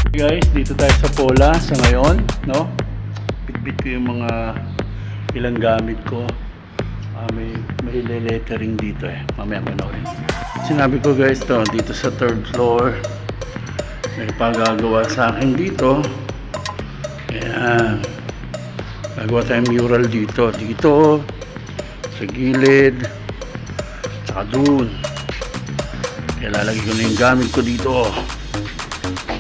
Guys, dito tayo sa Pola sa ngayon, no? Bitbit ko yung mga ilang gamit ko. May lettering dito mamaya panoorin. Sinabi ko guys to, dito sa third floor may pagagawa sa akin dito. Ayan, gagawa tayong mural dito sa gilid saka dun. Kaya lalagay ko na yung gamit ko dito.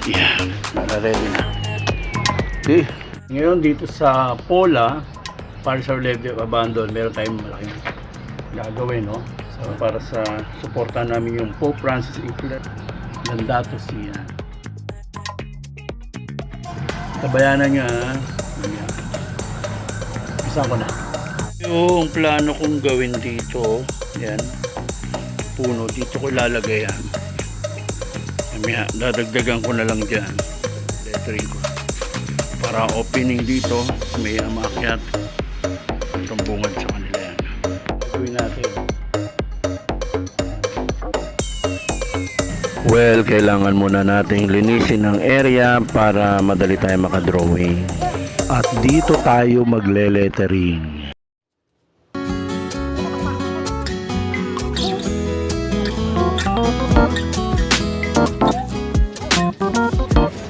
Yan, naka-ready na. Okay, ngayon dito sa Pola para sa Relief Abandon, meron tayong malaking gagawin, no? So, para sa suportahan namin yung Pope Francis Ecclesia Laudato Si. Tabayanan nyo, ha? Isa ko na. Yung plano kong gawin dito, yan, puno, dito ko ilalagay yan. Dadagdagan ko na lang dyan lettering ko para opening dito, may amakyat itong bungad sa kanila. Yan gawin natin. Well, kailangan muna nating linisin ang area para madali tayo makadrawing at dito tayo magle-lettering.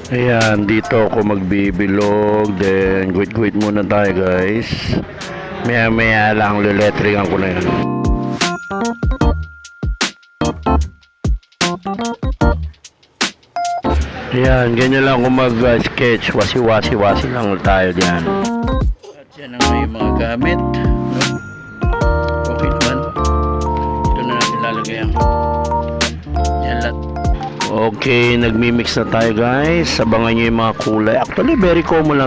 Ayan, dito ako magbibilog, then guhit-guhit muna tayo guys. Maya lang liletteringan ko na yan. Ayan, ganyan lang ako mag-sketch, wasi-wasi lang tayo diyan. At yan ang may mga gamit, no? Okay naman. Ito na natin lalagay ang yan lahat. Okay, nagmi-mix na tayo guys. Abangan nyo yung mga kulay. Actually, very common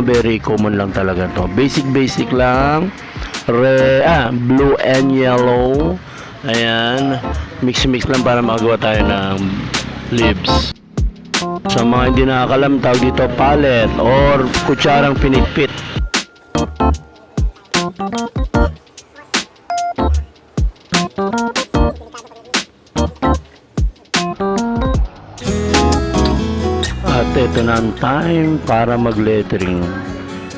lang talaga to. Basic lang. Blue and yellow. Ayan. Mix lang para magawa tayo ng leaves. Sa mga hindi nakakalam, tawag dito palette or kutsarang pinipit. At ito na ang time para mag-lettering.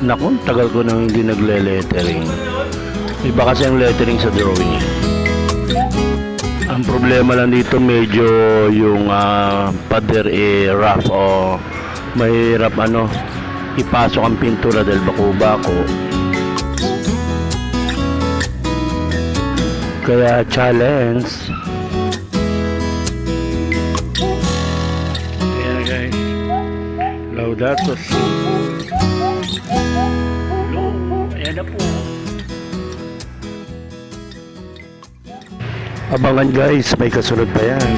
Naku, tagal ko nang hindi nagle-lettering. Iba kasi ang lettering sa drawing. Ang problema lang dito medyo yung pader rough o mahirap ipasok ang pintura dahil bako-bako. Kaya challenge. Laudato Si. Ayan na po. Abangan guys, may kasunod pa yan.